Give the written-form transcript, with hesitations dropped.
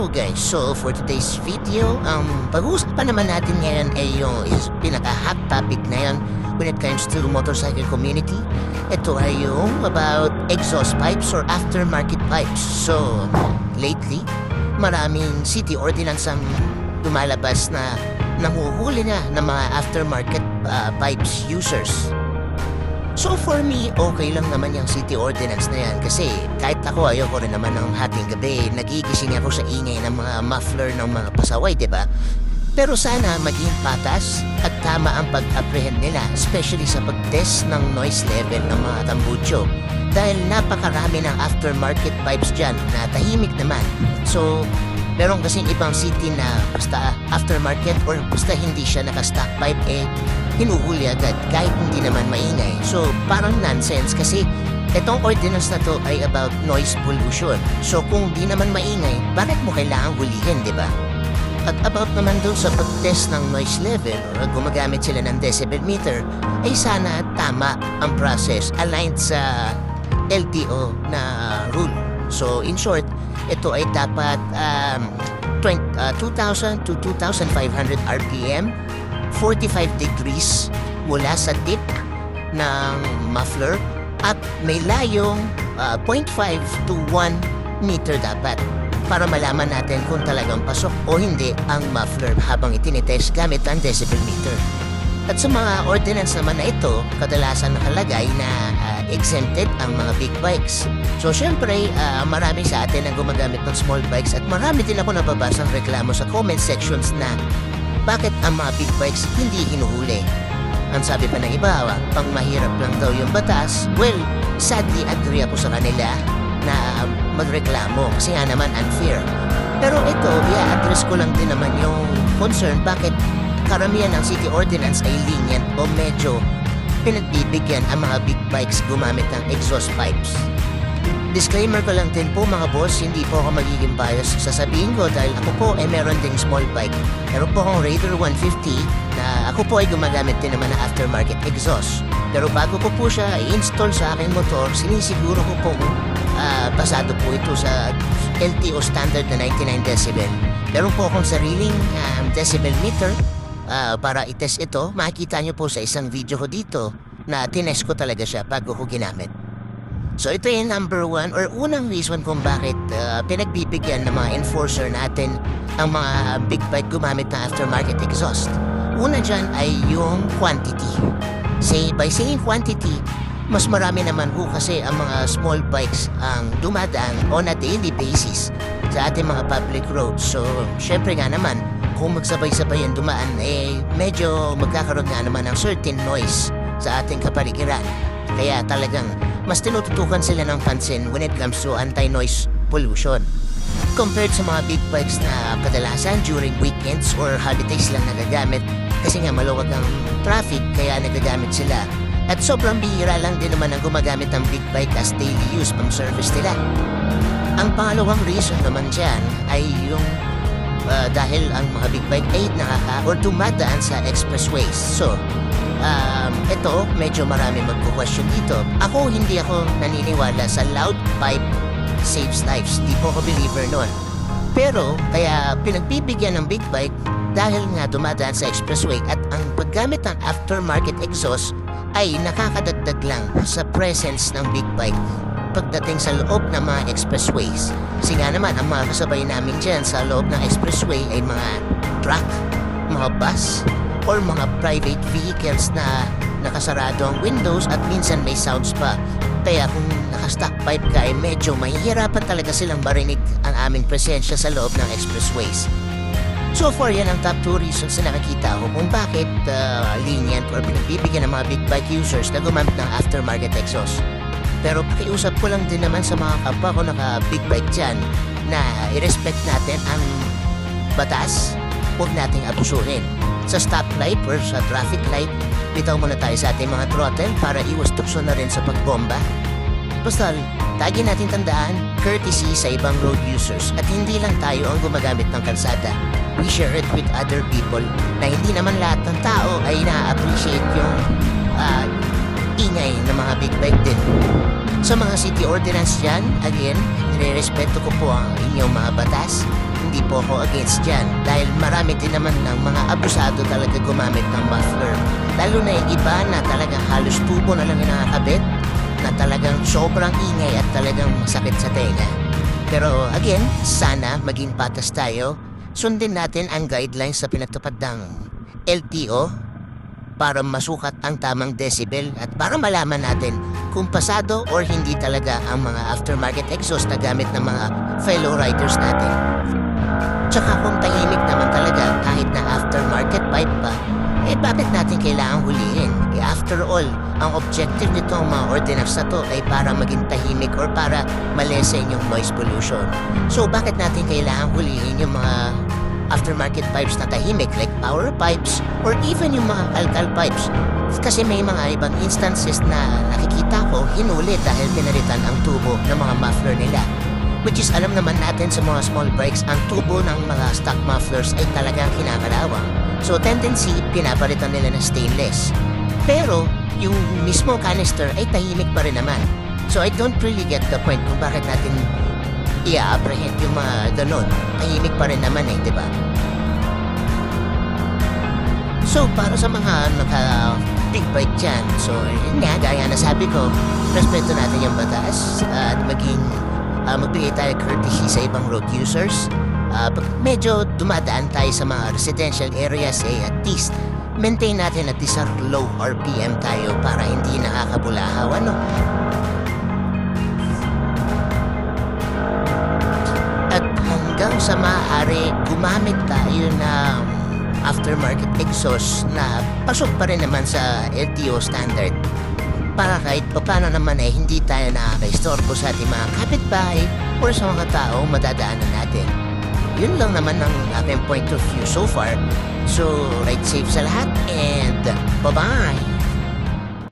Hello guys, so for today's video, pag-uusapan naman natin ngayon ay yung pinaka-hot topic ngayon when it comes to motorcycle community. Ito ay yung about exhaust pipes or aftermarket pipes. So, lately, maraming city ordinance ang lumalabas na nanguhuli na ng mga aftermarket pipes users. So for me, okay lang naman yung city ordinance na yan kasi kahit ako ayoko rin naman ng hating gabi, nagigising ako sa ingay ng mga muffler ng mga pasaway, diba? Pero sana maging patas at tama ang pag-apprehend nila, especially sa pag-test ng noise level ng mga tambucho. Dahil napakarami ng aftermarket pipes dyan na tahimik naman. So, meron kasing ibang city na basta aftermarket or basta hindi siya naka-stock pipe hinuhuli agad kahit hindi naman maingay. So parang nonsense kasi itong ordinance na to ay about noise pollution. So kung di naman maingay, bakit mo kailangan hulihin, di ba? At about naman doon sa pag-test ng noise level or gumagamit sila ng decibel meter, ay sana tama ang process aligned sa LTO na rule. So in short, ito ay dapat 2,000 to 2,500 RPM, 45 degrees mula sa tip ng muffler at may layong 0.5 to 1 meter dapat para malaman natin kung talagang pasok o hindi ang muffler habang itinitest gamit ang decibel meter. At sa mga ordinance naman na ito, kadalasan nakalagay na exempted ang mga big bikes. So syempre, marami sa atin ang gumagamit ng small bikes at marami din ako nababasang reklamo sa comment sections na bakit ang mga big bikes hindi hinuhuli. Ang sabi pa ng iba, pang mahirap lang daw yung batas. Well, sadly agree ako sa kanila na magreklamo kasi nga naman unfair. Pero ito, i-address ko lang din naman yung concern bakit karamihan ng city ordinance ay lenient o medyo pinagbibigyan ang mga big bikes gumamit ng exhaust pipes. Disclaimer ko lang din po mga boss, hindi po ako magiging bias. Sasabihin ko dahil ako po ay meron ding small bike. Meron po akong Raider 150 na ako po ay gumagamit din naman ng aftermarket exhaust. Pero bago ko po siya i-install sa aking motor, sinisiguro ko po pasado po ito sa LTO standard na 99 decibel. Meron po akong sariling decibel meter para i-test ito. Makikita nyo po sa isang video ko dito na tinest ko talaga siya bago ko ginamit. So ito yung number one or unang reason kung bakit pinagbibigyan ng mga enforcer natin ang mga big bike gumamit ng aftermarket exhaust. Una dyan ay yung quantity. By saying quantity, mas marami naman ho kasi ang mga small bikes ang dumadaan on a daily basis sa ating mga public roads. So syempre nga naman, kung magsabay-sabay ang dumaan, medyo magkakaroon nga naman ng certain noise sa ating kapaligiran. Kaya talagang mas tinututukan sila ng pansin when it comes to anti-noise pollution. Compared sa mga big bikes na kadalasan during weekends or holidays lang nagagamit kasi nga maluwag ang traffic kaya nagagamit sila. At sobrang bihira lang din naman ang gumagamit ng big bike as daily use pang service nila. Ang pangalawang reason naman dyan ay yung dahil ang mga big bike ay or dumadaan sa expressways. So, ito, medyo marami magko-question dito. Hindi ako naniniwala sa loud pipe saves lives. Di po ako believer nun. Pero, kaya pinagbibigyan ng big bike dahil nga dumadaan sa expressway at ang paggamit ng aftermarket exhaust ay nakakadagdag lang sa presence ng big bike pagdating sa loob ng mga expressways. Kasi nga naman, ang mga kasabay namin dyan sa loob ng expressway ay mga truck, mga bus, or mga private vehicles na nakasarado ang windows at minsan may sounds pa. Kaya kung naka-stock pipe ka ay medyo mahihirapan talaga silang marinig ang aming presensya sa loob ng expressways. So far, yan ang top 2 reasons na nakikita ko kung bakit lenient or pinagbibigyan ng mga big bike users na gumamit ng aftermarket exhaust. Pero pakiusap ko lang din naman sa mga kapwa ko naka-big bike dyan na i-respect natin ang batas, huwag nating abusuhin. Sa stoplight or sa traffic light, bitaw muna tayo sa ating mga throttle para iwas tukso na rin sa pagbomba. Basta, lagi natin tandaan, courtesy sa ibang road users at hindi lang tayo ang gumagamit ng kalsada. We share it with other people na hindi naman lahat ng tao ay na-appreciate yung ingay ng mga big bike din. Sa mga city ordinance dyan, again, nire-respeto ko po ang inyong mga batas. hindi po ako against dyan dahil marami din naman ng mga abusado talaga gumamit ng muffler. Lalo na yung iba na talagang halos tubo na lang yung nakakabit na talagang sobrang ingay at talagang masakit sa tenga. Pero again, sana maging patas tayo. Sundin natin ang guidelines sa pinatupad ng LTO para masukat ang tamang decibel at para malaman natin kung pasado or hindi talaga ang mga aftermarket exhaust na gamit ng mga fellow riders natin. Tsaka kung tahimik naman talaga kahit na aftermarket pipe pa, bakit natin kailangan huliin? After all, ang objective nitong mga ordinance na to ay para maging tahimik or para malesen yung noise pollution. So bakit natin kailangan huliin yung mga aftermarket pipes na tahimik like power pipes or even yung mga alcal pipes? Kasi may mga ibang instances na nakikita ko hinuli dahil pinalitan ang tubo ng mga muffler nila. Which is alam naman natin sa mga small bikes, ang tubo ng mga stock mufflers ay talagang kinakalawang. So tendency, pinapalitan nila ng stainless. Pero yung mismo canister ay tahimik pa rin naman. So I don't really get the point kung bakit natin i-apprehend yung mga ganon. Tahimik pa rin naman di ba? So para sa mga naka-big bike dyan, so yun nga, gaya na sabi ko, respeto natin yung batas at magbigay tayo courtesy sa ibang road users. Pag medyo dumadaan tayo sa mga residential areas, at least maintain natin at least low RPM tayo para hindi nakakabulahaw, At hanggang sa maaari, gumamit tayo ng aftermarket exhaust na pasok pa rin naman sa LTO standard. Para kahit paano naman hindi tayo nakaka-istorbo sa ating mga kapitbahay or sa mga tao madadaanan natin. Yun lang naman ang aking point of view so far. So, ride safe sa lahat and bye-bye!